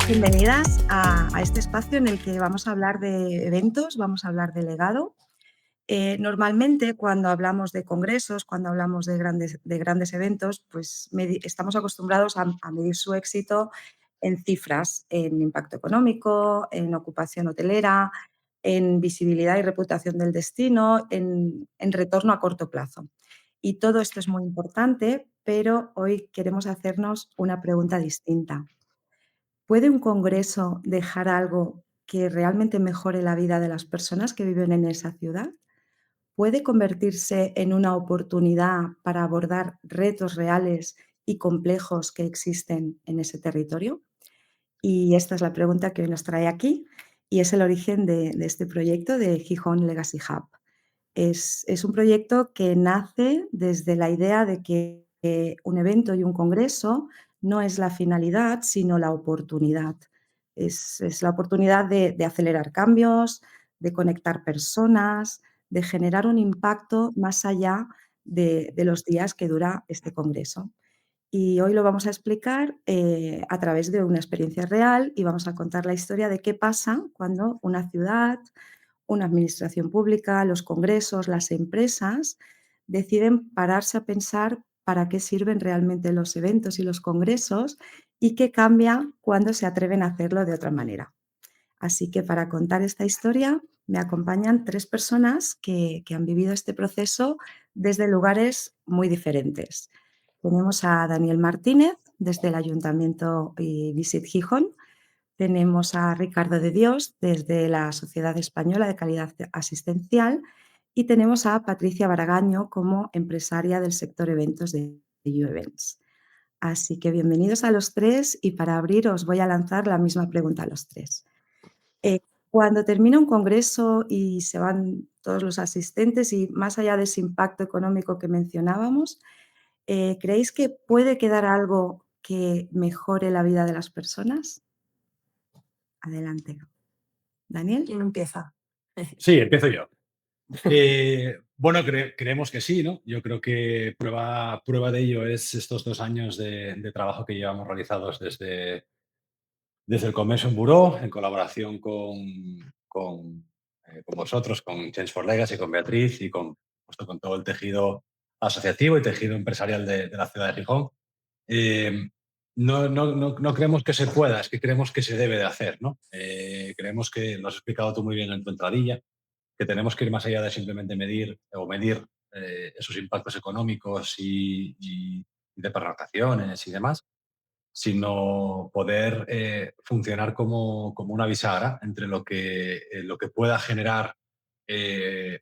Bienvenidas a este espacio en el que vamos a hablar de eventos, vamos a hablar de legado. Normalmente, cuando hablamos de congresos, cuando hablamos de grandes eventos, pues estamos acostumbrados a medir su éxito en cifras, en impacto económico, en ocupación hotelera, en visibilidad y reputación del destino, en retorno a corto plazo. Y todo esto es muy importante, pero hoy queremos hacernos una pregunta distinta. ¿Puede un congreso dejar algo que realmente mejore la vida de las personas que viven en esa ciudad? ¿Puede convertirse en una oportunidad para abordar retos reales y complejos que existen en ese territorio? Y esta es la pregunta que hoy nos trae aquí y es el origen de este proyecto de Gijón Legacy Hub. Es un proyecto que nace desde la idea de que un evento y un congreso no es la finalidad, sino la oportunidad. Es la oportunidad de acelerar cambios, de conectar personas, de generar un impacto más allá de los días que dura este congreso. Y hoy lo vamos a explicar a través de una experiencia real y vamos a contar la historia de qué pasa cuando una ciudad, una administración pública, los congresos, las empresas deciden pararse a pensar para qué sirven realmente los eventos y los congresos y qué cambia cuando se atreven a hacerlo de otra manera. Así que para contar esta historia me acompañan tres personas que han vivido este proceso desde lugares muy diferentes. Tenemos a Daniel Martínez desde el Ayuntamiento y Visit Gijón, tenemos a Ricardo de Dios desde la Sociedad Española de Calidad Asistencial y tenemos a Patricia Baragaño como empresaria del sector eventos de You Events. Así que bienvenidos a los tres y para abrir os voy a lanzar la misma pregunta a los tres. Eh, Cuando termina un congreso y se van todos los asistentes y más allá de ese impacto económico que mencionábamos, ¿creéis que puede quedar algo que mejore la vida de las personas? Adelante. Daniel. ¿Quién empieza? Sí, empiezo yo. Bueno, creemos que sí, ¿no? Yo creo que prueba de ello es estos 2 años de trabajo que llevamos realizados desde el Convention Bureau, en colaboración con vosotros, con Change for Legacy, con Beatriz y con todo el tejido asociativo y tejido empresarial de la ciudad de Gijón. No creemos que se pueda, es que creemos que se debe de hacer, ¿no? Creemos que, lo has explicado tú muy bien en tu entradilla, que tenemos que ir más allá de simplemente medir esos impactos económicos y de pernoctaciones y demás, sino poder funcionar como una bisagra entre lo que pueda generar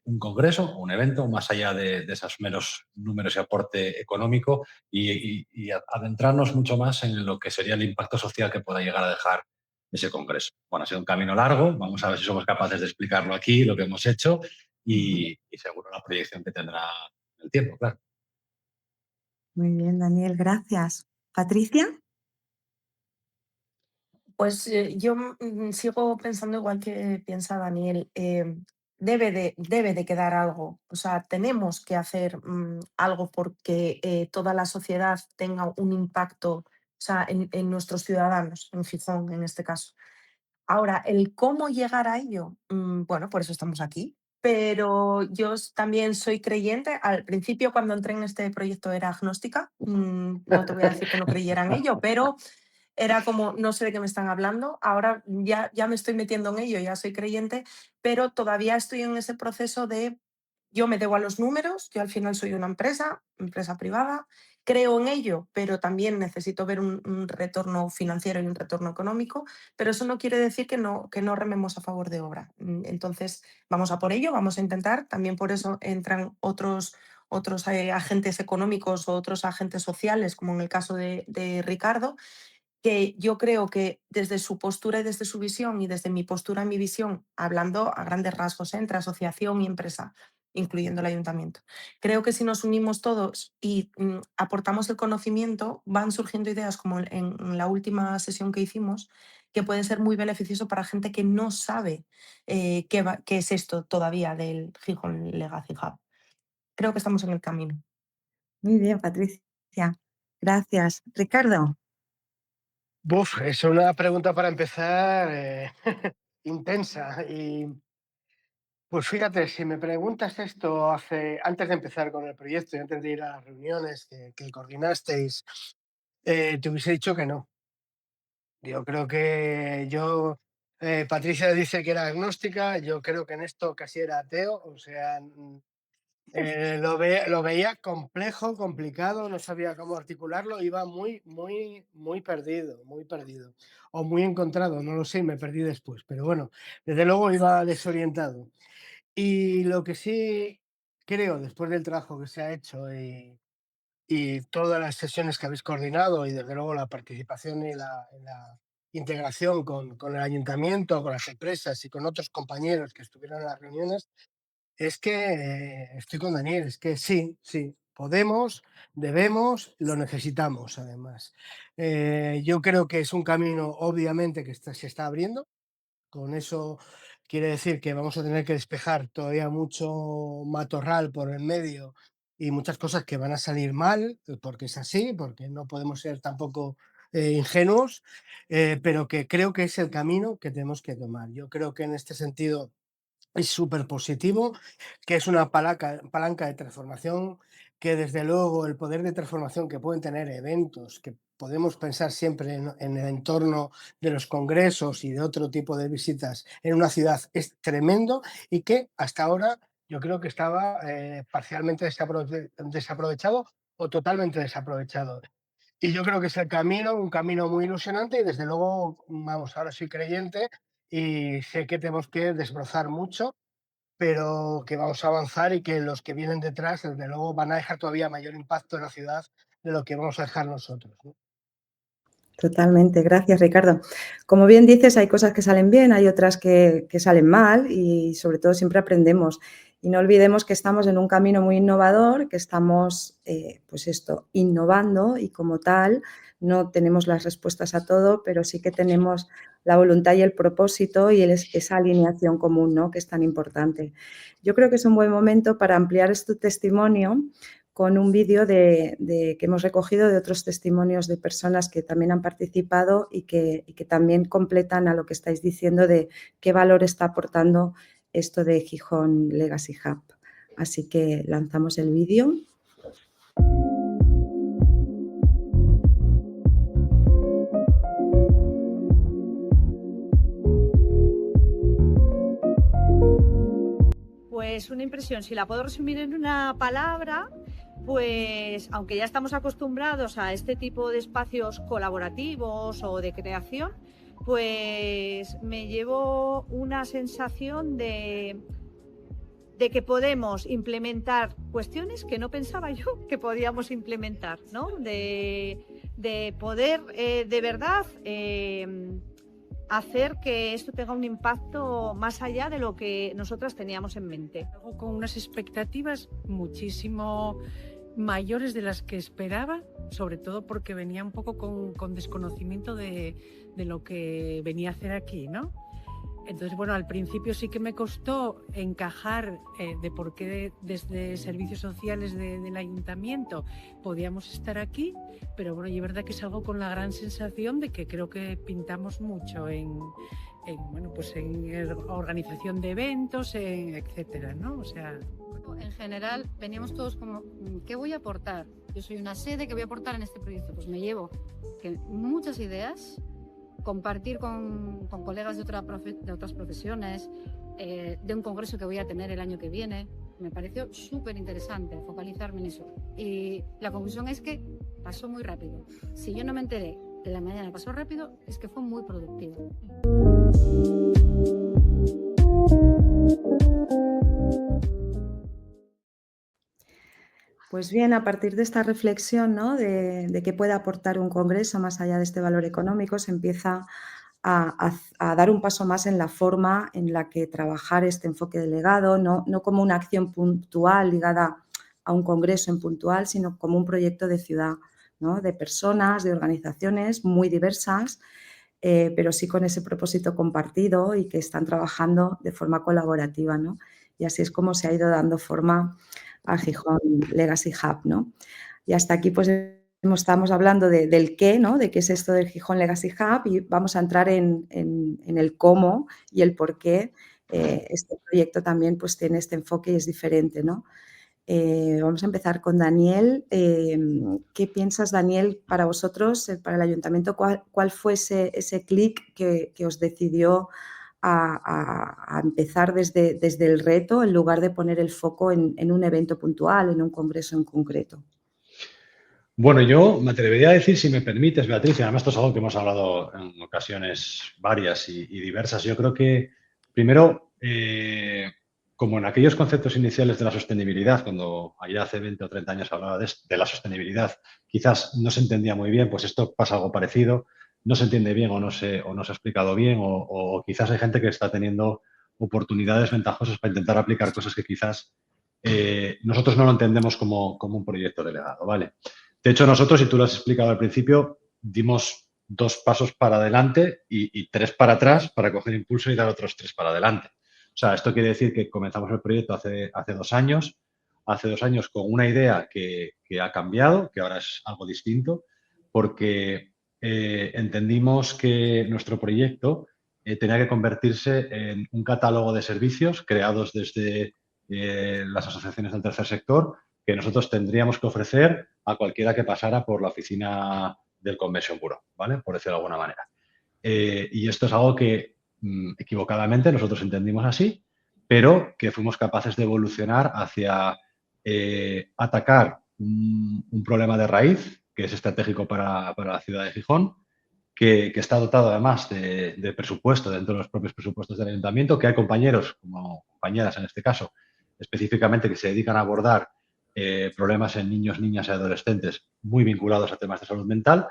un congreso o un evento, más allá de esos meros números y aporte económico, y adentrarnos mucho más en lo que sería el impacto social que pueda llegar a dejar ese congreso. Bueno, ha sido un camino largo, vamos a ver si somos capaces de explicarlo aquí, lo que hemos hecho, y seguro la proyección que tendrá el tiempo, claro. Muy bien, Daniel, gracias. ¿Patricia? Pues yo sigo pensando igual que piensa Daniel. Debe de quedar algo. O sea, tenemos que hacer algo porque toda la sociedad tenga un impacto, o sea, en nuestros ciudadanos, en Gijón en este caso. Ahora, el cómo llegar a ello, bueno, por eso estamos aquí. Pero yo también soy creyente. Al principio, cuando entré en este proyecto, era agnóstica. No te voy a decir que no creyera en ello, pero era como, no sé de qué me están hablando. Ahora ya me estoy metiendo en ello, ya soy creyente, pero todavía estoy en ese proceso de yo me debo a los números, yo al final soy una empresa privada, creo en ello, pero también necesito ver un retorno financiero y un retorno económico, pero eso no quiere decir que no rememos a favor de obra. Entonces, vamos a por ello, vamos a intentar. También por eso entran otros agentes económicos o otros agentes sociales, como en el caso de Ricardo, que yo creo que desde su postura y desde su visión y desde mi postura y mi visión, hablando a grandes rasgos entre asociación y empresa, incluyendo el ayuntamiento, creo que si nos unimos todos y aportamos el conocimiento, van surgiendo ideas como en la última sesión que hicimos, que puede ser muy beneficioso para gente que no sabe qué es esto todavía del Gijón Legacy Hub. Creo que estamos en el camino. Muy bien, Patricia. Gracias. Ricardo. Buf, es una pregunta para empezar intensa. Y pues fíjate, si me preguntas esto antes de empezar con el proyecto y antes de ir a las reuniones que coordinasteis, te hubiese dicho que no. Yo creo que Patricia dice que era agnóstica, yo creo que en esto casi era ateo, o sea, lo veía complejo, complicado, no sabía cómo articularlo, iba muy, muy, muy perdido, muy perdido. O muy encontrado, no lo sé, me perdí después. Pero bueno, desde luego iba desorientado. Y lo que sí creo, después del trabajo que se ha hecho y todas las sesiones que habéis coordinado y desde luego la participación y la integración con el ayuntamiento, con las empresas y con otros compañeros que estuvieron en las reuniones, es que estoy con Daniel, es que sí, sí, podemos, debemos, lo necesitamos además. Yo creo que es un camino, obviamente, que se está abriendo. Con eso quiere decir que vamos a tener que despejar todavía mucho matorral por el medio y muchas cosas que van a salir mal, porque es así, porque no podemos ser tampoco ingenuos, pero que creo que es el camino que tenemos que tomar. Yo creo que en este sentido es súper positivo, que es una palanca de transformación, que desde luego el poder de transformación que pueden tener eventos, que podemos pensar siempre en el entorno de los congresos y de otro tipo de visitas en una ciudad, es tremendo y que hasta ahora yo creo que estaba parcialmente desaprovechado o totalmente desaprovechado. Y yo creo que es un camino muy ilusionante y desde luego, vamos, ahora soy creyente y sé que tenemos que desbrozar mucho, pero que vamos a avanzar y que los que vienen detrás, desde luego, van a dejar todavía mayor impacto en la ciudad de lo que vamos a dejar nosotros, ¿no? Totalmente, gracias Ricardo. Como bien dices, hay cosas que salen bien, hay otras que salen mal y sobre todo siempre aprendemos. Y no olvidemos que estamos en un camino muy innovador, que estamos, pues esto, innovando y como tal no tenemos las respuestas a todo, pero sí que tenemos la voluntad y el propósito y esa alineación común, ¿no?, que es tan importante. Yo creo que es un buen momento para ampliar este testimonio con un vídeo que hemos recogido de otros testimonios de personas que también han participado y que también completan a lo que estáis diciendo de qué valor está aportando esto de Gijón Legacy Hub. Así que lanzamos el vídeo. Pues una impresión, si la puedo resumir en una palabra, pues aunque ya estamos acostumbrados a este tipo de espacios colaborativos o de creación, pues me llevo una sensación de que podemos implementar cuestiones que no pensaba yo que podíamos implementar, ¿no? De poder de verdad hacer que esto tenga un impacto más allá de lo que nosotras teníamos en mente. Con unas expectativas muchísimo mayores de las que esperaba, sobre todo porque venía un poco con desconocimiento de lo que venía a hacer aquí, ¿no? Entonces, bueno, al principio sí que me costó encajar de por qué desde servicios sociales del ayuntamiento podíamos estar aquí, pero bueno, y es verdad que salgo con la gran sensación de que creo que pintamos mucho bueno, pues en organización de eventos, etcétera, ¿no? O sea, en general veníamos todos como, ¿qué voy a aportar? Yo soy una sede, ¿qué voy a aportar en este proyecto? Pues me llevo muchas ideas, compartir con colegas de otras profesiones, de un congreso que voy a tener el año que viene. Me pareció súper interesante focalizarme en eso. Y la conclusión es que pasó muy rápido. Si yo no me enteré que la mañana pasó rápido, es que fue muy productivo. Pues bien, a partir de esta reflexión, ¿no?, de qué puede aportar un congreso más allá de este valor económico, se empieza a dar un paso más en la forma en la que trabajar este enfoque delegado, no como una acción puntual ligada a un congreso en puntual, sino como un proyecto de ciudad, ¿no?, de personas, de organizaciones muy diversas, pero sí con ese propósito compartido y que están trabajando de forma colaborativa, ¿no? Y así es como se ha ido dando forma a Gijón Legacy Hub, ¿no? Y hasta aquí, pues, estamos hablando del qué, ¿no? De qué es esto del Gijón Legacy Hub, y vamos a entrar en el cómo y el por qué este proyecto también pues, tiene este enfoque y es diferente, ¿no? Vamos a empezar con Daniel. ¿Qué piensas, Daniel, para vosotros, para el ayuntamiento, cuál fue ese clic que os decidió a empezar desde el reto en lugar de poner el foco en un evento puntual, en un congreso en concreto? Bueno, yo me atrevería a decir, si me permites, Beatriz, y además esto es algo que hemos hablado en ocasiones varias y diversas. Yo creo que, primero, como en aquellos conceptos iniciales de la sostenibilidad, cuando allá hace 20 o 30 años hablaba de la sostenibilidad, quizás no se entendía muy bien, pues esto pasa algo parecido, no se entiende bien o no se ha explicado bien, o quizás hay gente que está teniendo oportunidades ventajosas para intentar aplicar cosas que quizás nosotros no lo entendemos como un proyecto delegado, ¿vale? De hecho, nosotros, y tú lo has explicado al principio, dimos 2 pasos para adelante y 3 para atrás para coger impulso y dar otros 3 para adelante. O sea, esto quiere decir que comenzamos el proyecto hace 2 años, con una idea que ha cambiado, que ahora es algo distinto, porque entendimos que nuestro proyecto tenía que convertirse en un catálogo de servicios creados desde las asociaciones del tercer sector, que nosotros tendríamos que ofrecer a cualquiera que pasara por la oficina del Convention Bureau, ¿vale? Por decirlo de alguna manera. Y esto es algo que equivocadamente nosotros entendimos así, pero que fuimos capaces de evolucionar hacia atacar un problema de raíz que es estratégico para la ciudad de Gijón, que está dotado además de presupuesto dentro de los propios presupuestos del ayuntamiento, que hay compañeros, como compañeras en este caso, específicamente que se dedican a abordar problemas en niños, niñas y adolescentes muy vinculados a temas de salud mental.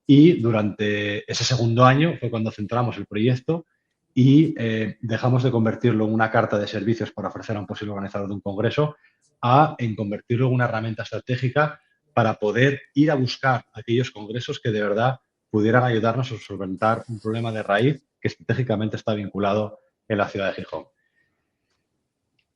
Y durante ese segundo año fue cuando centramos el proyecto y dejamos de convertirlo en una carta de servicios para ofrecer a un posible organizador de un congreso en convertirlo en una herramienta estratégica para poder ir a buscar aquellos congresos que de verdad pudieran ayudarnos a solventar un problema de raíz que estratégicamente está vinculado en la ciudad de Gijón.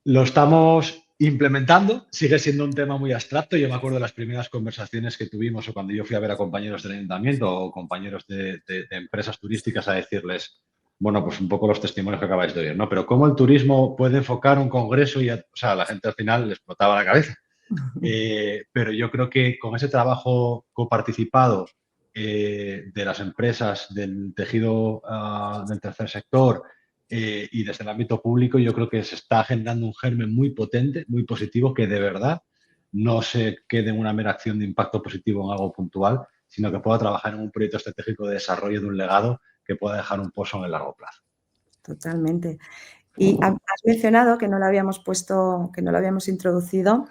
Lo estamos implementando, sigue siendo un tema muy abstracto. Yo me acuerdo de las primeras conversaciones que tuvimos o cuando yo fui a ver a compañeros del ayuntamiento o compañeros de empresas turísticas a decirles, bueno, pues un poco los testimonios que acabáis de oír, ¿no? Pero cómo el turismo puede enfocar un congreso y, o sea, la gente al final le explotaba la cabeza. Pero yo creo que con ese trabajo coparticipado de las empresas, del tejido del tercer sector, y desde el ámbito público, yo creo que se está generando un germen muy potente, muy positivo, que de verdad no se quede en una mera acción de impacto positivo en algo puntual, sino que pueda trabajar en un proyecto estratégico de desarrollo de un legado que pueda dejar un pozo en el largo plazo. Totalmente. Y has mencionado, que no lo habíamos puesto, que no lo habíamos introducido,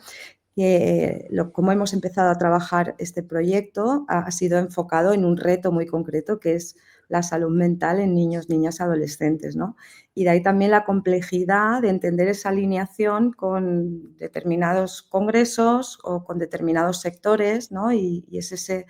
que cómo hemos empezado a trabajar este proyecto ha sido enfocado en un reto muy concreto, que es la salud mental en niños, niñas y adolescentes, ¿no? Y de ahí también la complejidad de entender esa alineación con determinados congresos o con determinados sectores, ¿no? Y es ese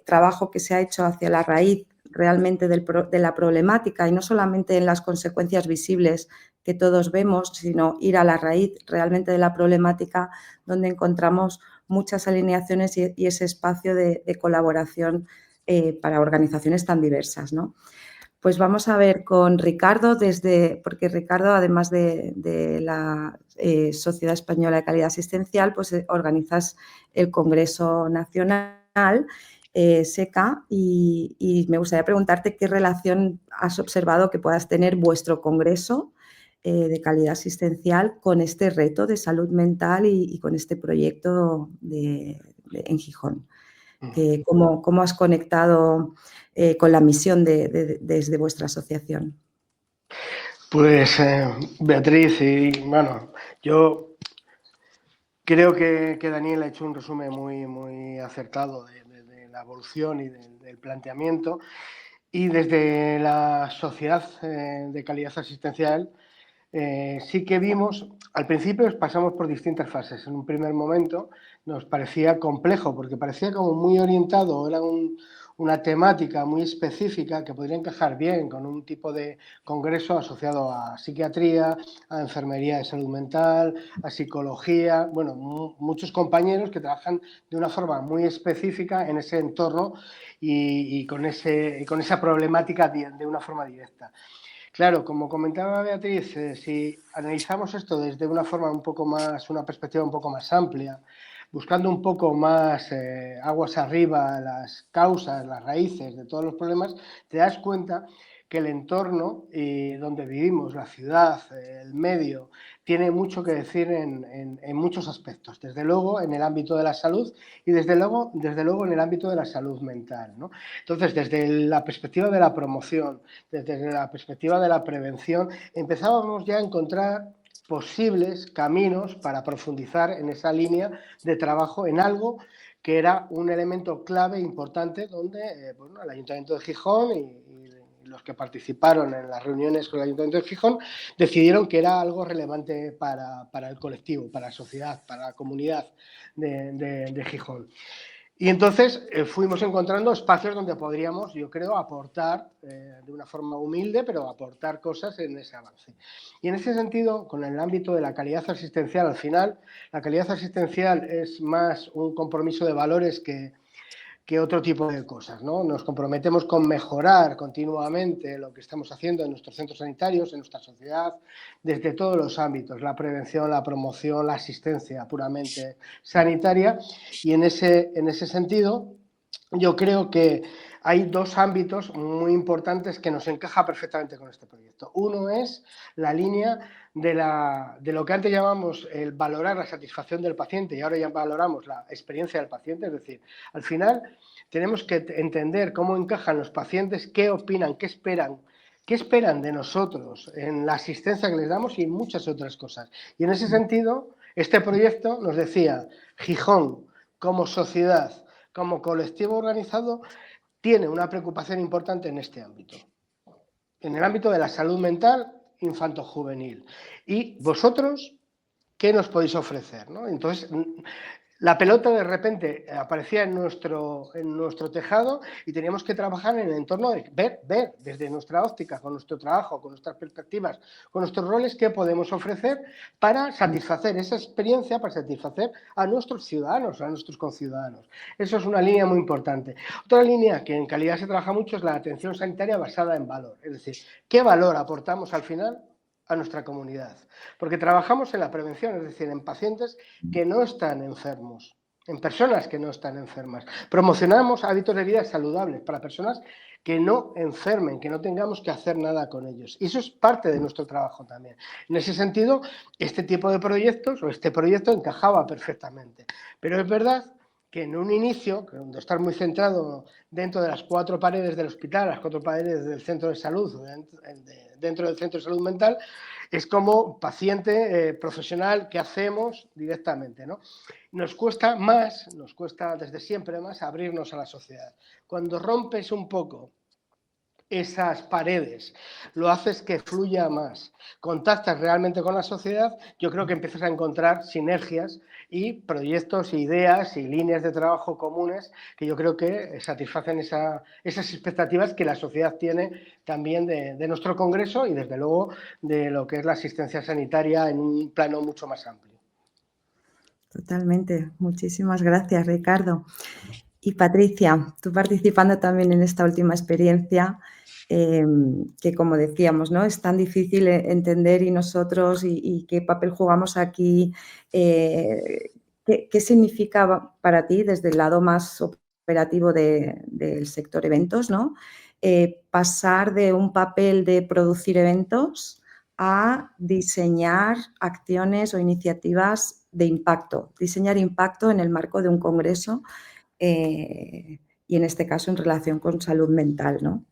trabajo que se ha hecho hacia la raíz realmente de la problemática, y no solamente en las consecuencias visibles que todos vemos, sino ir a la raíz realmente de la problemática, donde encontramos muchas alineaciones y ese espacio de colaboración para organizaciones tan diversas, ¿no? Pues vamos a ver con Ricardo, porque Ricardo, además de la Sociedad Española de Calidad Asistencial, pues organizas el Congreso Nacional SECA, y me gustaría preguntarte qué relación has observado que puedas tener vuestro congreso de calidad asistencial con este reto de salud mental y con este proyecto en Gijón. ¿Cómo has conectado con la misión desde vuestra asociación? Pues Beatriz, y bueno, yo creo que Daniel ha hecho un resumen muy acertado de la evolución y del planteamiento. Y desde la Sociedad de Calidad Asistencial sí que vimos, al principio pasamos por distintas fases. En un primer momento nos parecía complejo porque parecía como muy orientado, era un una temática muy específica que podría encajar bien con un tipo de congreso asociado a psiquiatría, a enfermería de salud mental, a psicología, bueno, muchos compañeros que trabajan de una forma muy específica en ese entorno y con esa problemática de una forma directa. Claro, como comentaba Beatriz, si analizamos esto desde una forma un poco más, una perspectiva un poco más amplia, buscando un poco más aguas arriba, las causas, las raíces de todos los problemas, te das cuenta que el entorno donde vivimos, la ciudad, el medio, tiene mucho que decir en muchos aspectos. Desde luego en el ámbito de la salud y desde luego en el ámbito de la salud mental, ¿no? Entonces, desde la perspectiva de la promoción, desde la perspectiva de la prevención, empezábamos ya a encontrar posibles caminos para profundizar en esa línea de trabajo en algo que era un elemento clave importante donde bueno, el Ayuntamiento de Gijón y los que participaron en las reuniones con el Ayuntamiento de Gijón decidieron que era algo relevante para el colectivo, para la sociedad, para la comunidad de Gijón. Y entonces fuimos encontrando espacios donde podríamos, yo creo, aportar de una forma humilde, pero aportar cosas en ese avance. Y en ese sentido, con el ámbito de la calidad asistencial, al final, la calidad asistencial es más un compromiso de valores que otro tipo de cosas, ¿no? Nos comprometemos con mejorar continuamente lo que estamos haciendo en nuestros centros sanitarios, en nuestra sociedad, desde todos los ámbitos, la prevención, la promoción, la asistencia puramente sanitaria. Y en ese sentido, yo creo que hay dos ámbitos muy importantes que nos encaja perfectamente con este proyecto. Uno es la línea de lo que antes llamamos el valorar la satisfacción del paciente y ahora ya valoramos la experiencia del paciente, es decir, al final tenemos que entender cómo encajan los pacientes, qué opinan, qué esperan de nosotros en la asistencia que les damos y muchas otras cosas. Y en ese sentido, este proyecto nos decía, Gijón, como sociedad, como colectivo organizado, tiene una preocupación importante en este ámbito. En el ámbito de la salud mental infanto-juvenil. Y vosotros, ¿qué nos podéis ofrecer? ¿No? Entonces, la pelota de repente aparecía en nuestro tejado y teníamos que trabajar en el entorno de ver desde nuestra óptica, con nuestro trabajo, con nuestras perspectivas, con nuestros roles, qué podemos ofrecer para satisfacer esa experiencia, para satisfacer a nuestros ciudadanos, a nuestros conciudadanos. Eso es una línea muy importante. Otra línea que en calidad se trabaja mucho es la atención sanitaria basada en valor. Es decir, ¿qué valor aportamos al final a nuestra comunidad? Porque trabajamos en la prevención, es decir, en pacientes que no están enfermos, en personas que no están enfermas. Promocionamos hábitos de vida saludables para personas que no enfermen, que no tengamos que hacer nada con ellos. Y eso es parte de nuestro trabajo también. En ese sentido, este tipo de proyectos o este proyecto encajaba perfectamente. Pero es verdad que en un inicio, de estar muy centrado dentro de las 4 paredes del hospital, las 4 paredes del centro de salud, dentro del centro de salud mental, es como paciente profesional que hacemos directamente, ¿no? Nos cuesta desde siempre más abrirnos a la sociedad. Cuando rompes un poco esas paredes, lo haces que fluya más, contactas realmente con la sociedad, yo creo que empiezas a encontrar sinergias y proyectos, ideas y líneas de trabajo comunes que yo creo que satisfacen esas expectativas que la sociedad tiene también de nuestro congreso y desde luego de lo que es la asistencia sanitaria en un plano mucho más amplio. Totalmente. Muchísimas gracias, Ricardo. Y Patricia, tú participando también en esta última experiencia, que como decíamos, ¿no? Es tan difícil entender y nosotros y qué papel jugamos aquí, ¿qué significa para ti desde el lado más operativo del sector eventos, ¿no? Pasar de un papel de producir eventos a diseñar acciones o iniciativas de impacto, diseñar impacto en el marco de un congreso y en este caso en relación con salud mental, ¿no?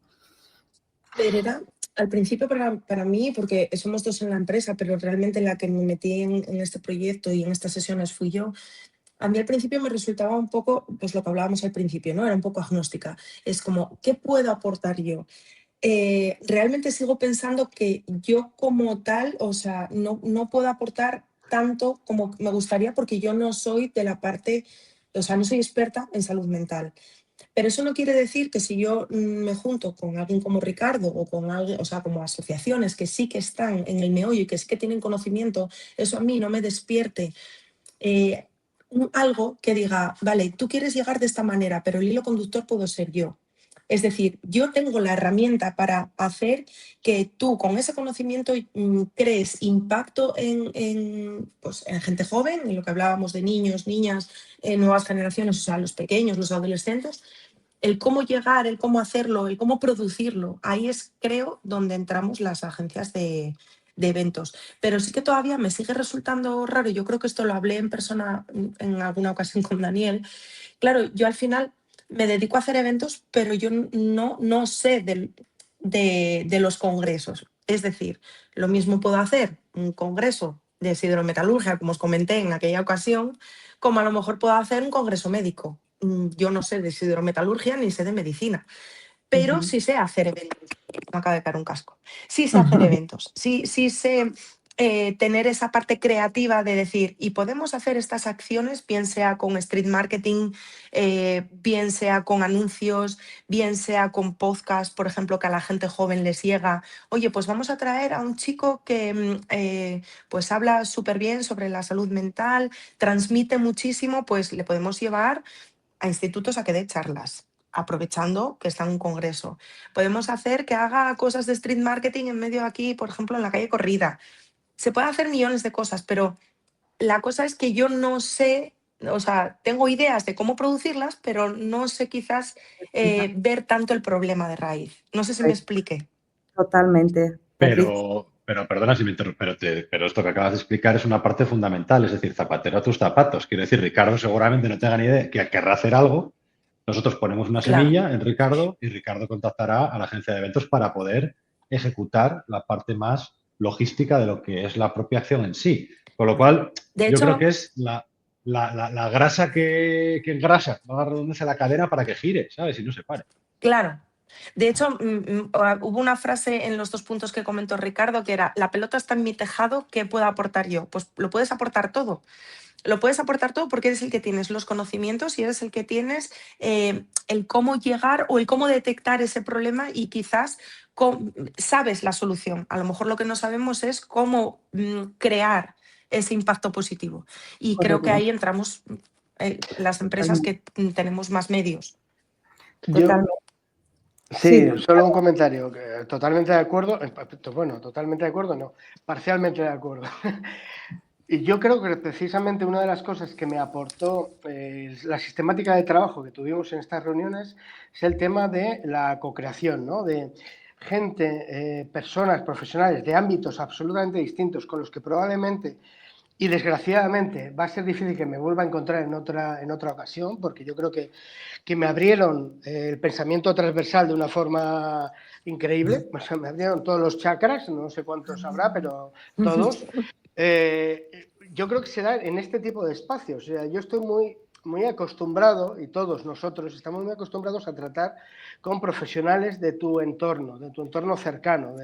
Pero era al principio para mí, porque somos dos en la empresa, pero realmente la que me metí en este proyecto y en estas sesiones fui yo. A mí al principio me resultaba un poco, pues lo que hablábamos al principio, ¿no? Era un poco agnóstica. Es como, ¿qué puedo aportar yo? Realmente sigo pensando que yo como tal, o sea, no puedo aportar tanto como me gustaría porque yo no soy de la parte, o sea, no soy experta en salud mental. Pero eso no quiere decir que si yo me junto con alguien como Ricardo o con alguien, o sea, como asociaciones que sí que están en el meollo y que sí que tienen conocimiento, eso a mí no me despierte algo que diga, vale, tú quieres llegar de esta manera, pero el hilo conductor puedo ser yo. Es decir, yo tengo la herramienta para hacer que tú con ese conocimiento crees impacto pues, en gente joven, en lo que hablábamos de niños, niñas, nuevas generaciones, o sea, los pequeños, los adolescentes, el cómo llegar, el cómo hacerlo, el cómo producirlo. Ahí es, creo, donde entramos las agencias de eventos. Pero sí que todavía me sigue resultando raro, yo creo que esto lo hablé en persona en alguna ocasión con Daniel. Claro, yo al final me dedico a hacer eventos, pero yo no sé de los congresos. Es decir, lo mismo puedo hacer un congreso de hidrometalurgia, como os comenté en aquella ocasión, como a lo mejor puedo hacer un congreso médico. Yo no sé de hidrometalurgia ni sé de medicina, pero sí sé hacer eventos. Me acaba de caer un casco. Sí sé hacer eventos, sí sé tener esa parte creativa de decir, y podemos hacer estas acciones, bien sea con street marketing, bien sea con anuncios, bien sea con podcast, por ejemplo, que a la gente joven les llega. Oye, pues vamos a traer a un chico que pues habla súper bien sobre la salud mental, transmite muchísimo, pues le podemos llevar a institutos a que dé charlas, aprovechando que está en un congreso. Podemos hacer que haga cosas de street marketing en medio de aquí, por ejemplo, en la calle Corrida. Se puede hacer millones de cosas, pero la cosa es que yo no sé, o sea, tengo ideas de cómo producirlas, pero no sé quizás ver tanto el problema de raíz. No sé si me explique. Totalmente. Pero perdona si me interrumpo, pero esto que acabas de explicar es una parte fundamental, es decir, zapatero a tus zapatos. Quiero decir, Ricardo seguramente no tenga ni idea que querrá hacer algo. Nosotros ponemos una Claro. semilla en Ricardo y Ricardo contactará a la agencia de eventos para poder ejecutar la parte más logística de lo que es la propia acción en sí. Con lo cual, De yo creo hecho, que es la grasa que engrasa, no la redundancia la cadena para que gire, ¿sabes? Y no se pare. claro. De hecho, hubo una frase en los 2 puntos que comentó Ricardo que era, la pelota está en mi tejado, ¿qué puedo aportar yo? Pues lo puedes aportar todo. Lo puedes aportar todo porque eres el que tienes los conocimientos y eres el que tienes el cómo llegar o el cómo detectar ese problema y quizás sabes la solución. A lo mejor lo que no sabemos es cómo crear ese impacto positivo. Y creo que Correcto. ahí entramos las empresas que tenemos más medios. Totalmente. Sí, Sí. solo un comentario. Totalmente de acuerdo. Bueno, totalmente de acuerdo, no. Parcialmente de acuerdo. Y yo creo que precisamente una de las cosas que me aportó la sistemática de trabajo que tuvimos en estas reuniones es el tema de la co-creación, ¿no? De gente, personas profesionales de ámbitos absolutamente distintos con los que probablemente y desgraciadamente va a ser difícil que me vuelva a encontrar en otra ocasión, porque yo creo que me abrieron el pensamiento transversal de una forma increíble. O sea, me abrieron todos los chakras, no sé cuántos habrá, pero todos. Yo creo que se da en este tipo de espacios. O sea, yo estoy muy acostumbrado, y todos nosotros estamos muy acostumbrados a tratar con profesionales de tu entorno cercano.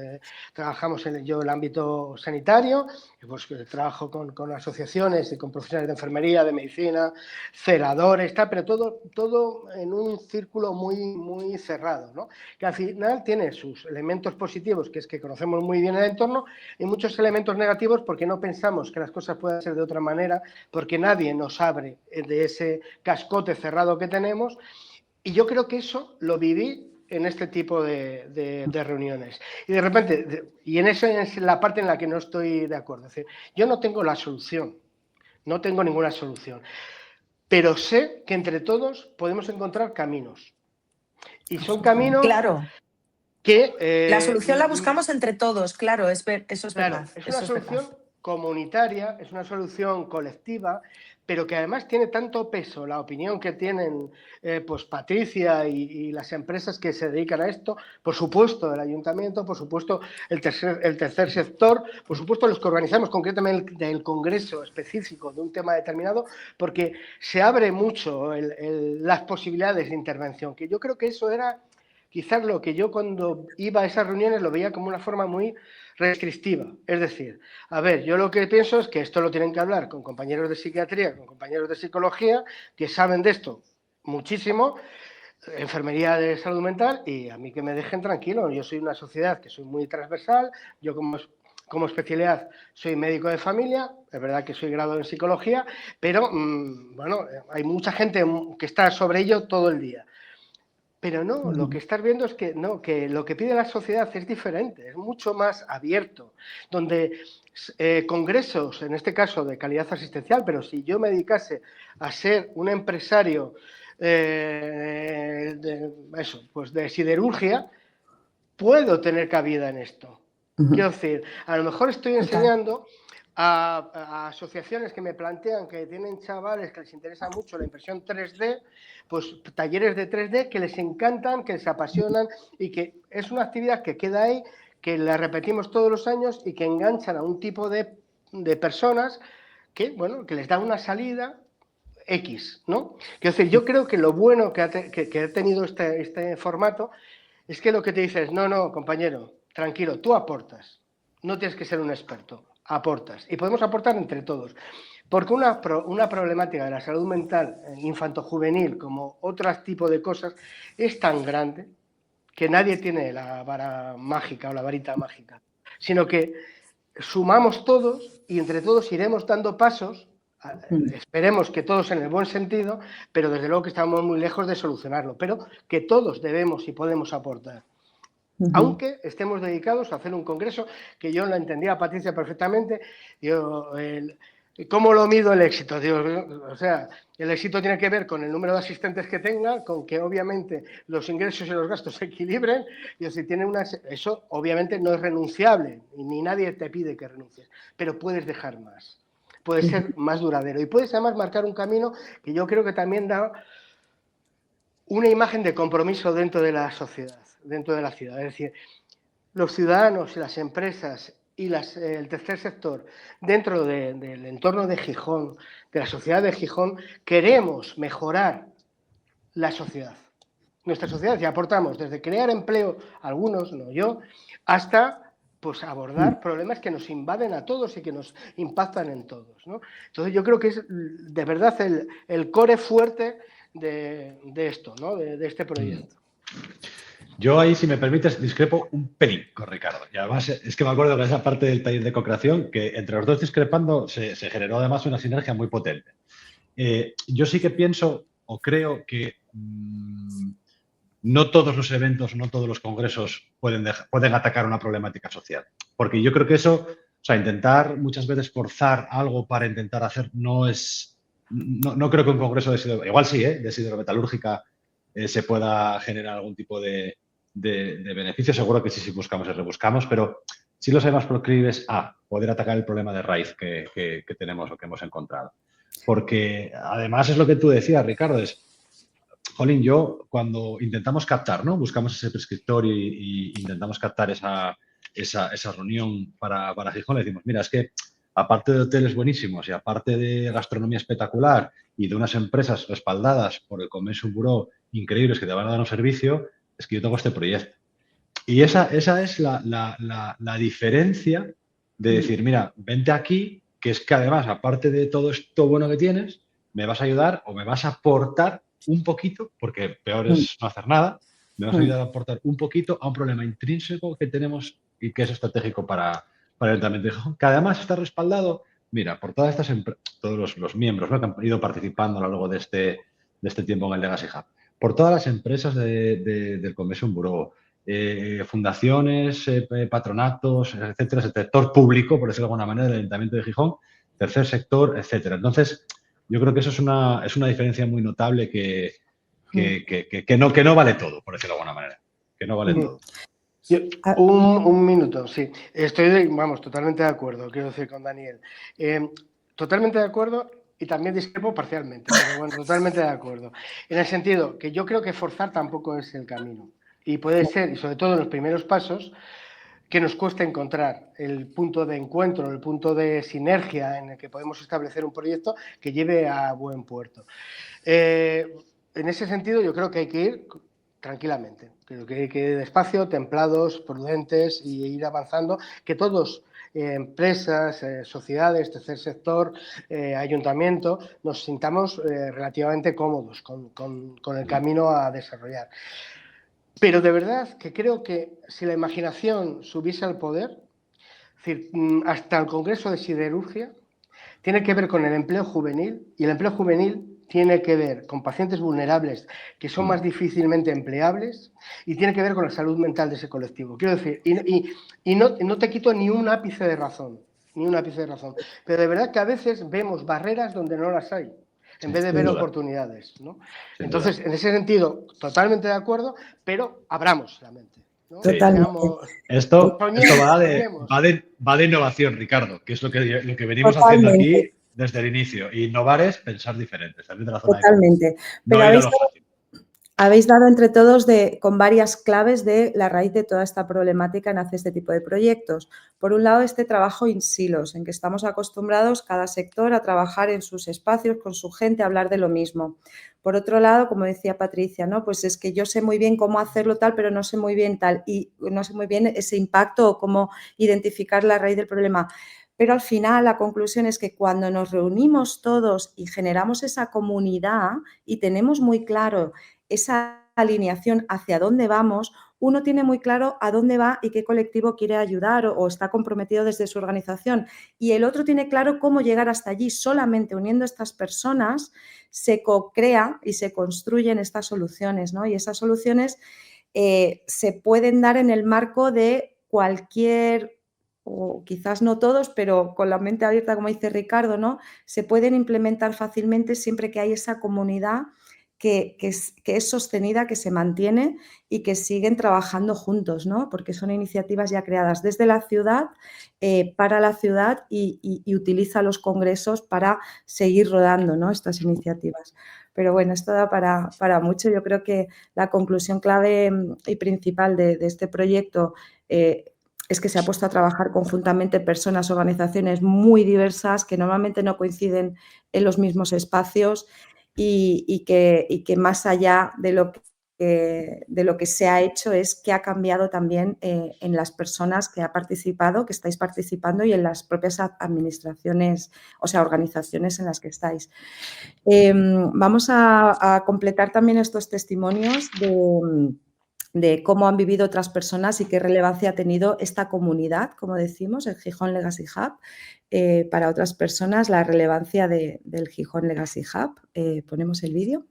Trabajamos en el ámbito sanitario, pues trabajo con asociaciones y con profesionales de enfermería, de medicina, celadores, tal, pero todo en un círculo muy cerrado, ¿no? Que al final tiene sus elementos positivos, que es que conocemos muy bien el entorno, y muchos elementos negativos porque no pensamos que las cosas puedan ser de otra manera, porque nadie nos abre de ese cascote cerrado que tenemos, y yo creo que eso lo viví en este tipo de reuniones. Y de repente, y en esa es la parte en la que no estoy de acuerdo. Es decir, yo no tengo la solución, no tengo ninguna solución, pero sé que entre todos podemos encontrar caminos. Y son caminos Claro. que... La solución la buscamos entre todos, claro, eso es claro, verdad. es una solución comunitaria, es una solución colectiva, pero que además tiene tanto peso la opinión que tienen pues Patricia y las empresas que se dedican a esto, por supuesto el ayuntamiento, por supuesto el tercer sector, por supuesto los que organizamos concretamente el congreso específico de un tema determinado, porque se abre mucho las posibilidades de intervención, que yo creo que eso era quizás lo que yo cuando iba a esas reuniones lo veía como una forma muy restrictiva. Es decir, a ver, yo lo que pienso es que esto lo tienen que hablar con compañeros de psiquiatría, con compañeros de psicología, que saben de esto muchísimo. enfermería de salud mental y a mí que me dejen tranquilo. Yo soy una sociedad que soy muy transversal, yo como especialidad soy médico de familia, es verdad que soy graduado en psicología, pero bueno, hay mucha gente que está sobre ello todo el día. Pero no, lo que estás viendo es que no, que lo que pide la sociedad es diferente, es mucho más abierto, donde congresos, en este caso de calidad asistencial, pero si yo me dedicase a ser un empresario pues de siderurgia, puedo tener cabida en esto. Quiero decir, a lo mejor estoy enseñando a asociaciones que me plantean que tienen chavales que les interesa mucho la impresión 3D, pues talleres de 3D que les encantan, que les apasionan y que es una actividad que queda ahí, que la repetimos todos los años y que enganchan a un tipo de personas que, bueno, que les da una salida X, ¿no? Quiero decir, yo creo que lo bueno que ha tenido este formato es que lo que te dices, no, compañero, tranquilo, tú aportas, no tienes que ser un experto, aportas. Y podemos aportar entre todos. Porque una problemática de la salud mental infanto-juvenil, como otro tipo de cosas, es tan grande que nadie tiene la vara mágica o la varita mágica, sino que sumamos todos y entre todos iremos dando pasos. Esperemos que todos en el buen sentido, pero desde luego que estamos muy lejos de solucionarlo, pero que todos debemos y podemos aportar. Aunque estemos dedicados a hacer un congreso, que yo lo entendía, Patricia, perfectamente. ¿Cómo lo mido el éxito? O sea, el éxito tiene que ver con el número de asistentes que tenga, con que obviamente los ingresos y los gastos se equilibren. Y si tiene eso obviamente no es renunciable, ni nadie te pide que renuncies, pero puedes dejar más. Puede ser más duradero y puedes además marcar un camino que yo creo que también da una imagen de compromiso dentro de la sociedad, dentro de la ciudad. Es decir, los ciudadanos y las empresas y el tercer sector dentro del entorno de Gijón, de la sociedad de Gijón, queremos mejorar la sociedad, nuestra sociedad, y aportamos desde crear empleo, algunos, no yo, hasta pues abordar problemas que nos invaden a todos y que nos impactan en todos, ¿no? Entonces yo creo que es de verdad el core fuerte de esto, ¿no? De este proyecto. Yo ahí, si me permites, discrepo un pelín con Ricardo. Y además es que me acuerdo de esa parte del taller de co-creación que entre los dos discrepando se generó además una sinergia muy potente. Yo sí que pienso o creo que no todos los eventos, no todos los congresos pueden atacar una problemática social. Porque yo creo que eso, o sea, intentar muchas veces forzar algo para intentar hacer no es... No creo que un congreso de siderurgia, igual sí, de siderometalúrgica se pueda generar algún tipo de beneficio. Seguro que sí, si buscamos y rebuscamos, pero sí los hay más proclives a poder atacar el problema de raíz que tenemos o que hemos encontrado. Porque además es lo que tú decías, Ricardo, jolín, yo cuando intentamos captar, ¿no? Buscamos ese prescriptor y intentamos captar esa reunión para Gijón, le decimos, mira, es que aparte de hoteles buenísimos y aparte de gastronomía espectacular y de unas empresas respaldadas por el Convention Bureau increíbles que te van a dar un servicio, es que yo tengo este proyecto. Y esa es la diferencia de decir, mira, vente aquí, que es que además, aparte de todo esto bueno que tienes, me vas a ayudar o me vas a aportar un poquito, porque peor es no hacer nada, me vas a ayudar a aportar un poquito a un problema intrínseco que tenemos y que es estratégico para el Ayuntamiento de Gijón, que además está respaldado, mira, por todas estas todos los miembros, ¿no?, que han ido participando a lo largo de este tiempo en el Legacy Hub, por todas las empresas del Convention Bureau, fundaciones, patronatos, etcétera, sector público, por decirlo de alguna manera, del Ayuntamiento de Gijón, tercer sector, etcétera. Entonces, yo creo que eso es una diferencia muy notable que no vale todo, por decirlo de alguna manera. Que no vale todo. Un minuto, sí. Estoy, totalmente de acuerdo, quiero decir, con Daniel. Totalmente de acuerdo y también discrepo parcialmente, pero bueno, totalmente de acuerdo. En el sentido que yo creo que forzar tampoco es el camino. Y puede ser, y sobre todo en los primeros pasos, que nos cuesta encontrar el punto de encuentro, el punto de sinergia en el que podemos establecer un proyecto que lleve a buen puerto. En ese sentido, yo creo que hay que ir tranquilamente. Creo que hay que ir despacio, templados, prudentes y ir avanzando, que todos empresas, sociedades, tercer sector, ayuntamiento, nos sintamos relativamente cómodos con el camino a desarrollar. Pero de verdad que creo que si la imaginación subiese al poder, es decir, hasta el Congreso de Siderurgia, tiene que ver con el empleo juvenil, y el empleo juvenil tiene que ver con pacientes vulnerables que son más difícilmente empleables, y tiene que ver con la salud mental de ese colectivo. Quiero decir, y no te quito ni un ápice de razón, pero de verdad que a veces vemos barreras donde no las hay, en vez de ver oportunidades, ¿no? Entonces, en ese sentido, totalmente de acuerdo, pero abramos la mente, ¿no? Totalmente. Esto va de innovación, Ricardo, que es lo que venimos haciendo aquí desde el inicio. Y innovar es pensar diferente, salir de la zona de confort. Totalmente. No Pero ir a lo fácil. habéis dado entre todos con varias claves de la raíz de toda esta problemática en hacer este tipo de proyectos. Por un lado, este trabajo in silos, en que estamos acostumbrados cada sector a trabajar en sus espacios, con su gente, a hablar de lo mismo. Por otro lado, como decía Patricia, ¿no? Pues es que yo sé muy bien cómo hacerlo tal, pero no sé muy bien tal, y no sé muy bien ese impacto o cómo identificar la raíz del problema. Pero al final la conclusión es que cuando nos reunimos todos y generamos esa comunidad y tenemos muy claro esa alineación hacia dónde vamos, uno tiene muy claro a dónde va y qué colectivo quiere ayudar o está comprometido desde su organización, y el otro tiene claro cómo llegar hasta allí. Solamente uniendo a estas personas se co-crea y se construyen estas soluciones, ¿no? Y esas soluciones se pueden dar en el marco de cualquier, o quizás no todos, pero con la mente abierta, como dice Ricardo, ¿no? Se pueden implementar fácilmente siempre que hay esa comunidad que es sostenida, que se mantiene y que siguen trabajando juntos, ¿no? Porque son iniciativas ya creadas desde la ciudad, para la ciudad, y utiliza los congresos para seguir rodando, ¿no? Estas iniciativas. Pero bueno, esto da para mucho. Yo creo que la conclusión clave y principal de este proyecto es que se ha puesto a trabajar conjuntamente personas, organizaciones muy diversas que normalmente no coinciden en los mismos espacios, y que más allá de lo que se ha hecho es que ha cambiado también en las personas que estáis participando, y en las propias administraciones, o sea, organizaciones en las que estáis. Vamos a completar también estos testimonios de cómo han vivido otras personas y qué relevancia ha tenido esta comunidad, como decimos, el Gijón Legacy Hub, para otras personas, la relevancia del Gijón Legacy Hub. Ponemos el vídeo.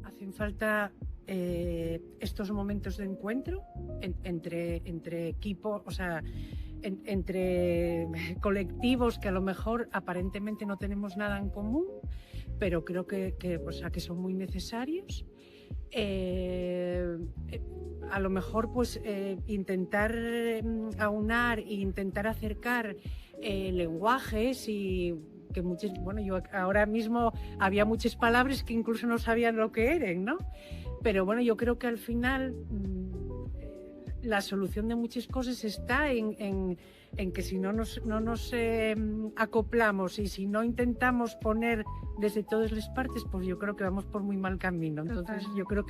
Hacen falta estos momentos de encuentro entre equipos, o sea, entre colectivos que a lo mejor aparentemente no tenemos nada en común, pero creo que son muy necesarios. A lo mejor pues intentar aunar e intentar acercar lenguajes, y que yo ahora mismo había muchas palabras que incluso no sabían lo que eran, ¿no? Pero bueno, yo creo que al final la solución de muchas cosas está en que si no nos acoplamos y si no intentamos poner desde todas las partes, pues yo creo que vamos por muy mal camino. Entonces yo creo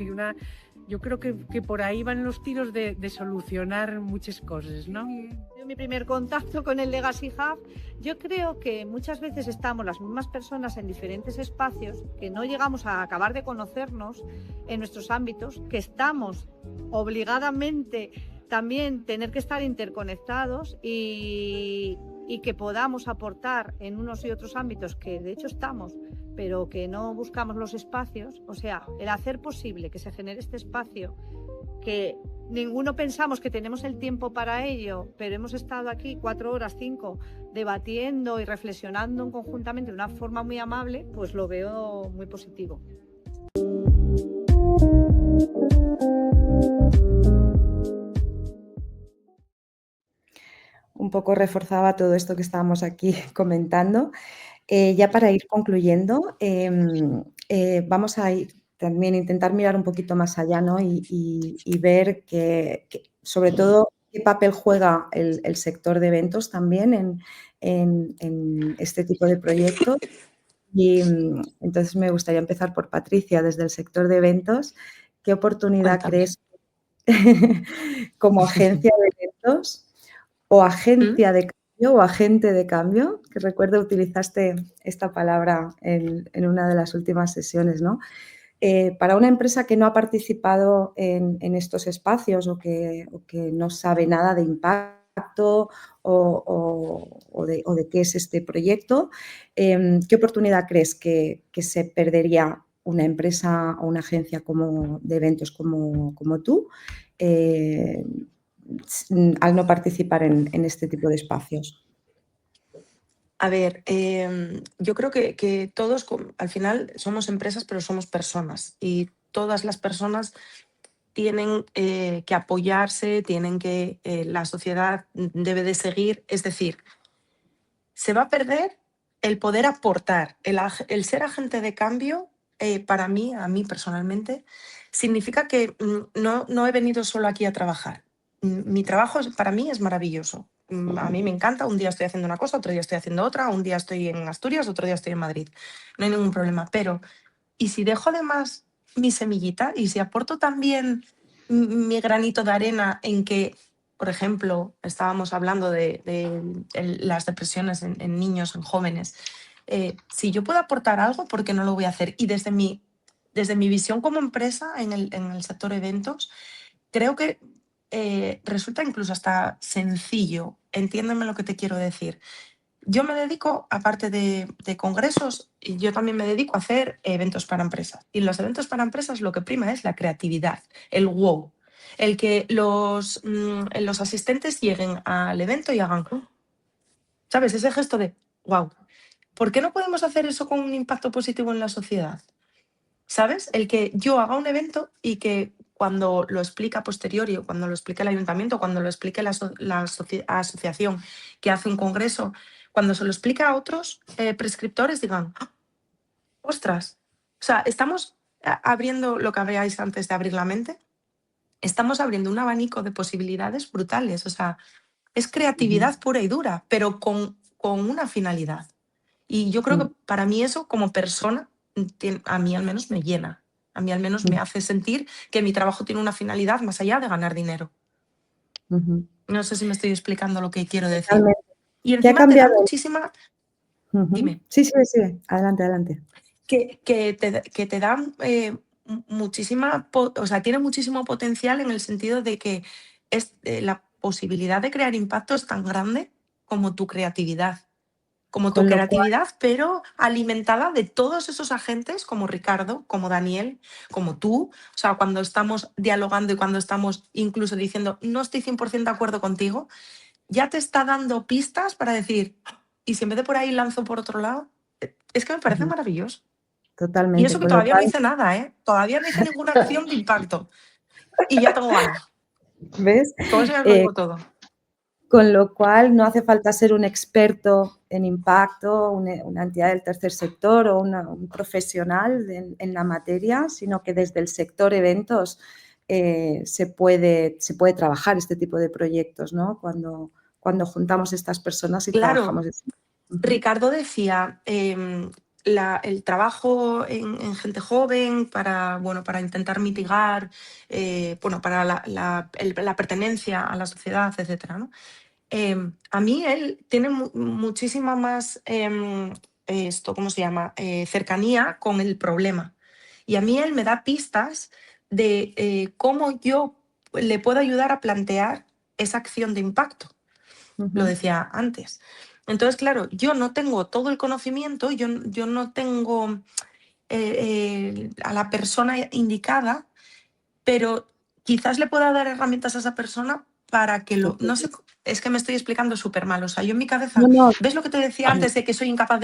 que por ahí van los tiros de solucionar muchas cosas, ¿no? Mi primer contacto con el Legacy Hub, yo creo que muchas veces estamos las mismas personas en diferentes espacios, que no llegamos a acabar de conocernos en nuestros ámbitos, que estamos obligadamente también tener que estar interconectados, y que podamos aportar en unos y otros ámbitos que de hecho estamos, pero que no buscamos los espacios. O sea, el hacer posible que se genere este espacio, que ninguno pensamos que tenemos el tiempo para ello, pero hemos estado aquí 4 horas, 5, debatiendo y reflexionando conjuntamente de una forma muy amable, pues lo veo muy positivo. Un poco reforzaba todo esto que estábamos aquí comentando. Ya para ir concluyendo, vamos a también intentar mirar un poquito más allá, ¿no? Y ver que sobre todo qué papel juega el sector de eventos también en este tipo de proyectos. Y entonces me gustaría empezar por Patricia, desde el sector de eventos. ¿Qué oportunidad Cuéntame. crees como agencia de eventos o ¿Mm? agencia de cambio o agente de cambio? Que recuerdo utilizaste esta palabra en una de las últimas sesiones, ¿no? Para una empresa que no ha participado en estos espacios o que no sabe nada de impacto o de qué es este proyecto, ¿qué oportunidad crees que se perdería una empresa o una agencia de eventos como tú eh, al no participar en este tipo de espacios? A ver, yo creo que todos al final somos empresas, pero somos personas y todas las personas tienen que apoyarse, tienen que, la sociedad debe de seguir, es decir, se va a perder el poder aportar, el ser agente de cambio, para mí, a mí personalmente, significa que no he venido solo aquí a trabajar. Mi trabajo para mí es maravilloso. A mí me encanta, un día estoy haciendo una cosa, otro día estoy haciendo otra, un día estoy en Asturias, otro día estoy en Madrid. No hay ningún problema. Pero, ¿y si dejo además mi semillita? ¿Y si aporto también mi granito de arena en que, por ejemplo, estábamos hablando de las depresiones en niños, en jóvenes? Si yo puedo aportar algo, ¿por qué no lo voy a hacer? Y desde mi visión como empresa en el sector eventos, creo que resulta incluso hasta sencillo. Entiéndeme lo que te quiero decir. Yo me dedico, aparte de congresos, y yo también me dedico a hacer eventos para empresas. Y en los eventos para empresas lo que prima es la creatividad, el wow. El que los asistentes lleguen al evento y hagan, "Oh", ¿sabes? Ese gesto de wow. ¿Por qué no podemos hacer eso con un impacto positivo en la sociedad? ¿Sabes? El que yo haga un evento y que cuando lo explica a posteriori, o cuando lo explique el ayuntamiento, cuando lo explique la asociación que hace un congreso, cuando se lo explica a otros prescriptores, digan, "Ah, ostras". O sea, estamos abriendo lo que habláis antes de abrir la mente, estamos abriendo un abanico de posibilidades brutales. O sea, es Ujú, creatividad pura y dura, pero con una finalidad. Y yo creo que mm, para mí eso, como persona, a mí al menos me llena. A mí al menos me mm, hace sentir que mi trabajo tiene una finalidad más allá de ganar dinero. ujú. No sé si me estoy explicando lo que quiero decir. Totalmente. Y ¿Qué ha encima te da cambiado? muchísima, Ujú. dime, Sí, sí, sí. Adelante, adelante. que te da muchísima, o sea, tiene muchísimo potencial en el sentido de que la posibilidad de crear impacto es tan grande como tu creatividad. Como tu Con lo cual, creatividad, pero alimentada de todos esos agentes como Ricardo, como Daniel, como tú. O sea, cuando estamos dialogando y cuando estamos incluso diciendo no estoy 100% de acuerdo contigo, ya te está dando pistas para decir, y si en vez de por ahí lanzo por otro lado, es que me parece ujú, maravilloso. Y totalmente, eso que con lo todavía no cual, hice nada, ¿eh? Todavía no hice ninguna acción de impacto. Y ya tengo ganas. ¿ves? Con eso ya lo Eh, digo todo. con lo cual no hace falta ser un experto en impacto, una entidad del tercer sector o un profesional en la materia, sino que desde el sector eventos se puede trabajar este tipo de proyectos, ¿no? Cuando juntamos estas personas y Claro, trabajamos. Ujú, Ricardo decía, el trabajo en gente joven para, bueno, para intentar mitigar, bueno, para la pertenencia a la sociedad, etcétera, ¿no? A mí él tiene muchísima más, ¿cómo se llama? Cercanía con el problema. Y a mí él me da pistas de cómo yo le puedo ayudar a plantear esa acción de impacto. Lo ujú, decía antes. Entonces, claro, yo no tengo todo el conocimiento, yo no tengo a la persona indicada, pero quizás le pueda dar herramientas a esa persona para que lo... No sé, estupendo. es que me estoy explicando súper mal. O sea, yo en mi No, cabeza, no, ¿ves lo que te decía antes de que soy incapaz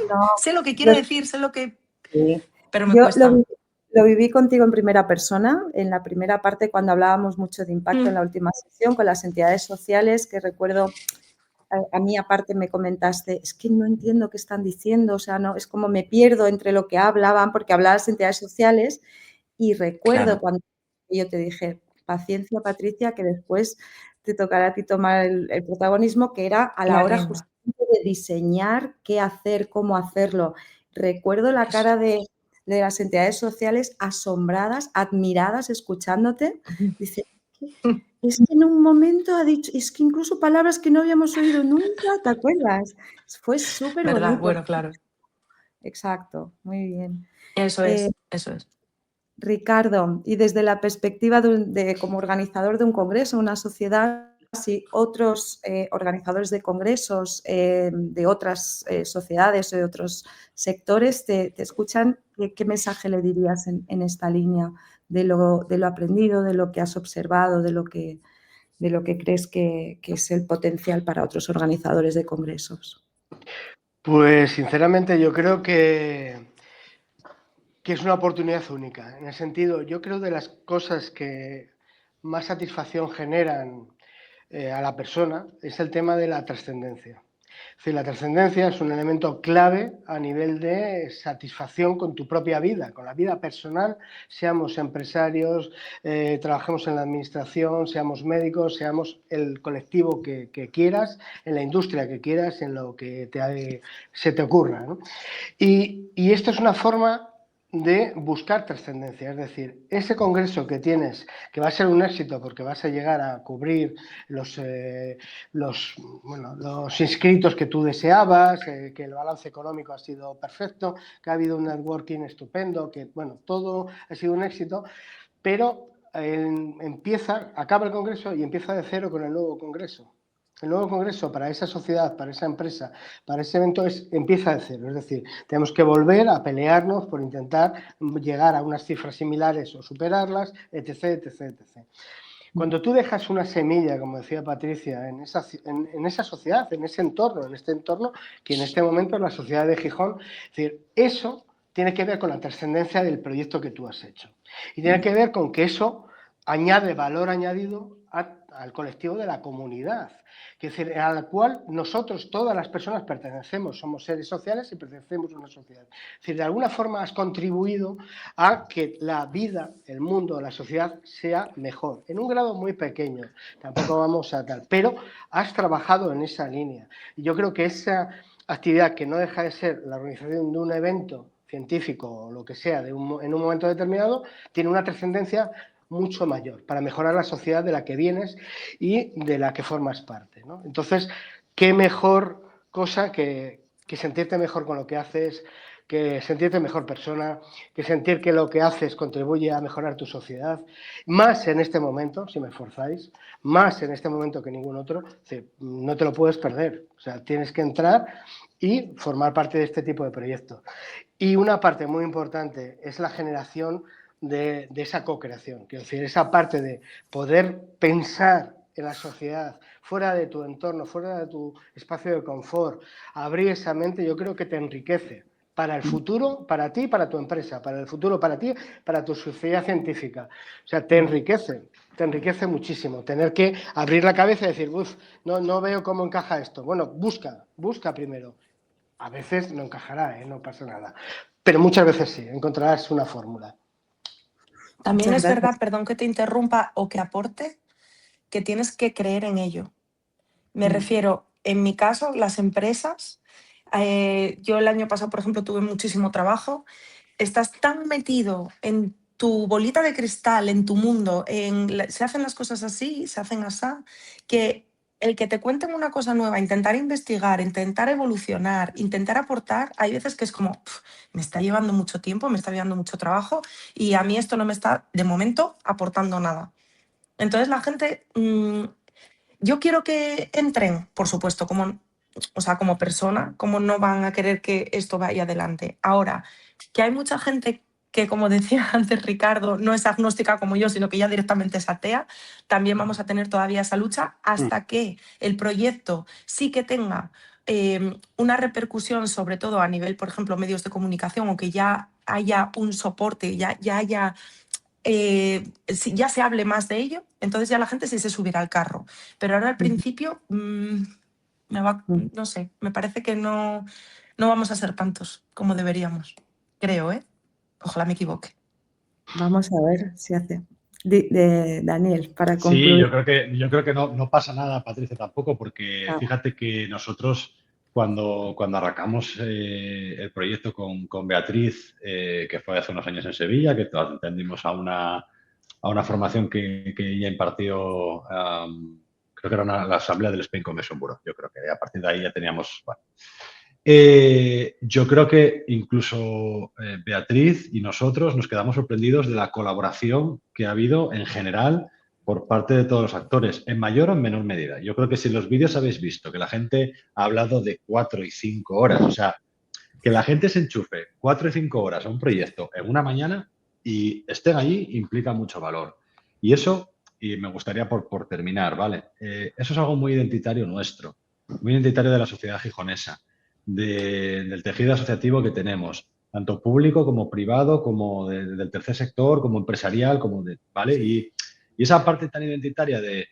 no, sé lo que quiero los decir, sé lo que... Sí. Pero me Yo cuesta. lo viví contigo en primera persona, en la primera parte cuando hablábamos mucho de impacto en Mm, la última sesión con las entidades sociales, que recuerdo, a mí aparte me comentaste: "Es que no entiendo qué están diciendo", o sea, no, es como me pierdo entre lo que hablaban, porque hablaban las entidades sociales, y recuerdo claro, cuando yo te dije: "Paciencia, Patricia, que después te tocará a ti tomar el protagonismo", que era a la la hora rienda. de diseñar qué hacer, cómo hacerlo. Recuerdo la cara de las entidades sociales asombradas, admiradas, escuchándote. Dice, es que en un momento ha dicho, es que incluso palabras que no habíamos oído nunca, ¿te acuerdas? Fue súper ¿Verdad? bonito. Bueno, claro. Exacto, muy bien. Eso es. Ricardo, y desde la perspectiva como organizador de un congreso, una sociedad, si otros organizadores de congresos de otras sociedades o de otros sectores te escuchan, ¿qué mensaje le dirías en esta línea de lo aprendido, de lo que has observado, de lo que crees que es el potencial para otros organizadores de congresos? Pues sinceramente yo creo que es una oportunidad única. En el sentido, yo creo de las cosas que más satisfacción generan a la persona es el tema de la trascendencia. Es decir, la trascendencia es un elemento clave a nivel de satisfacción con tu propia vida, con la vida personal, seamos empresarios, trabajemos en la administración, seamos médicos, seamos el colectivo que quieras, en la industria que quieras, en lo que se te ocurra, ¿no? Y esto es una forma de buscar trascendencia, es decir, ese congreso que tienes, que va a ser un éxito porque vas a llegar a cubrir los inscritos que tú deseabas, que el balance económico ha sido perfecto, que ha habido un networking estupendo, que bueno, todo ha sido un éxito, pero acaba el congreso y empieza de cero con el nuevo congreso. El nuevo congreso para esa sociedad, para esa empresa, para ese evento empieza de cero. Es decir, tenemos que volver a pelearnos por intentar llegar a unas cifras similares o superarlas, etc, etc, etc. Cuando tú dejas una semilla, como decía Patricia, en esa sociedad, en ese entorno, en este entorno, que en este momento es la sociedad de Gijón, es decir, eso tiene que ver con la trascendencia del proyecto que tú has hecho. Y tiene que ver con que eso añade valor añadido al colectivo de la comunidad, es decir, a la cual nosotros, todas las personas, pertenecemos, somos seres sociales y pertenecemos a una sociedad. Es decir, de alguna forma has contribuido a que la vida, el mundo, la sociedad sea mejor, en un grado muy pequeño, tampoco vamos a tal, pero has trabajado en esa línea. Y yo creo que esa actividad, que no deja de ser la organización de un evento científico o lo que sea en un momento determinado, tiene una trascendencia mucho mayor para mejorar la sociedad de la que vienes y de la que formas parte, ¿no? Entonces, qué mejor cosa que sentirte mejor con lo que haces, que sentirte mejor persona, que sentir que lo que haces contribuye a mejorar tu sociedad, más en este momento, si me esforzáis, más en este momento que ningún otro, no te lo puedes perder. O sea, tienes que entrar y formar parte de este tipo de proyectos. Y una parte muy importante es la generación de esa co-creación, quiero decir, esa parte de poder pensar en la sociedad, fuera de tu entorno, fuera de tu espacio de confort, abrir esa mente, yo creo que te enriquece para el futuro, para ti, para tu empresa, para el futuro, para ti, para tu sociedad científica. O sea, te enriquece muchísimo. Tener que abrir la cabeza y decir, uff, no veo cómo encaja esto. Bueno, busca primero. A veces no encajará, no pasa nada. Pero muchas veces sí, encontrarás una fórmula. También Muchas es gracias. verdad, perdón que te interrumpa o que aporte, que tienes que creer en ello. Me refiero, en mi caso, las empresas, yo el año pasado, por ejemplo, tuve muchísimo trabajo, estás tan metido en tu bolita de cristal, en tu mundo, se hacen las cosas así, se hacen así, que el que te cuenten una cosa nueva, intentar investigar, intentar evolucionar, intentar aportar, hay veces que es como, me está llevando mucho tiempo, me está llevando mucho trabajo y a mí esto no me está, de momento, aportando nada. Entonces la gente, yo quiero que entren, por supuesto, como persona, como no van a querer que esto vaya adelante. Ahora, que hay mucha gente que, como decía antes Ricardo, no es agnóstica como yo, sino que ya directamente es atea, también vamos a tener todavía esa lucha hasta que el proyecto sí que tenga una repercusión, sobre todo a nivel, por ejemplo, medios de comunicación, o que ya haya un soporte, ya haya... si ya se hable más de ello, entonces ya la gente sí se subirá al carro. Pero ahora al principio, no sé, me parece que no vamos a ser tantos como deberíamos. Creo, ¿eh? Ojalá me equivoque. Vamos a ver si hace. Daniel, para concluir. Sí, yo creo que no pasa nada, Patricia, tampoco, porque fíjate que nosotros cuando arrancamos el proyecto con Beatriz, que fue hace unos años en Sevilla, que todos atendimos a una formación que ella impartió, creo que era la asamblea del Spain Convention Bureau. Yo creo que a partir de ahí ya teníamos... Bueno. Yo creo que incluso Beatriz y nosotros nos quedamos sorprendidos de la colaboración que ha habido en general por parte de todos los actores, en mayor o en menor medida. Yo creo que si en los vídeos habéis visto que la gente ha hablado de 4 y 5 horas, o sea, que la gente se enchufe 4 y 5 horas a un proyecto en una mañana y estén allí implica mucho valor. Y eso, y me gustaría por terminar, ¿vale? Eso es algo muy identitario nuestro, muy identitario de la sociedad gijonesa, del tejido asociativo que tenemos, tanto público como privado, como del tercer sector, como empresarial, ¿vale? Y esa parte tan identitaria de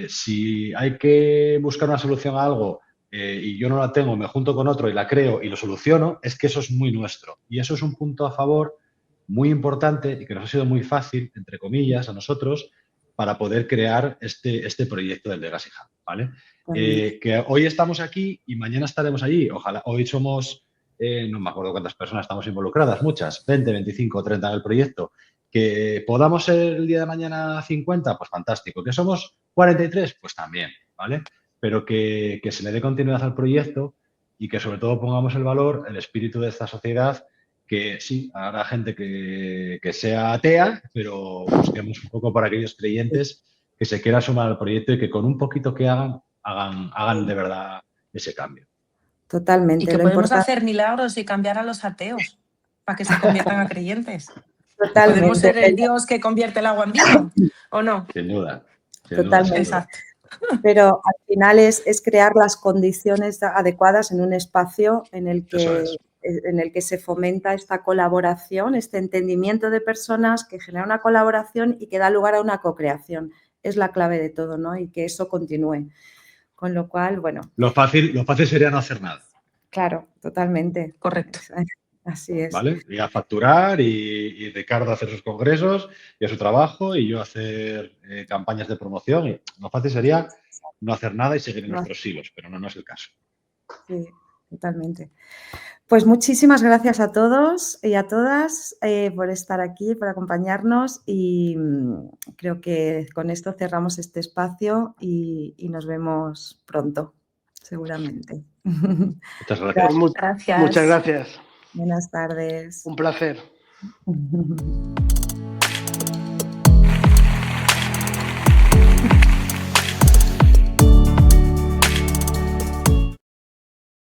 si hay que buscar una solución a algo y yo no la tengo, me junto con otro y la creo y lo soluciono, es que eso es muy nuestro. Y eso es un punto a favor muy importante y que nos ha sido muy fácil, entre comillas, a nosotros, para poder crear este proyecto del Legacy Hub, ¿vale? Que hoy estamos aquí y mañana estaremos allí. Ojalá, hoy somos, no me acuerdo cuántas personas estamos involucradas, muchas, 20, 25, 30 en el proyecto. Que podamos ser el día de mañana 50, pues fantástico. Que somos 43, pues también, ¿vale? Pero que se le dé continuidad al proyecto y que sobre todo pongamos el valor, el espíritu de esta sociedad, que sí, habrá gente que sea atea, pero busquemos un poco para aquellos creyentes que se quieran sumar al proyecto y que con un poquito que hagan de verdad ese cambio. Totalmente. Y que podemos hacer milagros y cambiar a los ateos para que se conviertan a creyentes. Totalmente. ¿Podemos ser el Dios que convierte el agua en vino o no? Sin duda. Totalmente. Exacto. Pero al final es crear las condiciones adecuadas en un espacio en el que se fomenta esta colaboración, este entendimiento de personas que genera una colaboración y que da lugar a una co-creación. Es la clave de todo, ¿no? Y que eso continúe. Con lo cual, bueno. Lo fácil sería no hacer nada. Claro, totalmente. Correcto. Así es. ¿Vale? Y a facturar y Ricardo a hacer sus congresos y a su trabajo y yo a hacer campañas de promoción. Y lo fácil sería no hacer nada y seguir en nuestros hilos, pero no es el caso. Sí, totalmente. Pues muchísimas gracias a todos y a todas por estar aquí, por acompañarnos y creo que con esto cerramos este espacio y nos vemos pronto, seguramente. Muchas gracias. Gracias. Muchas gracias. Buenas tardes. Un placer.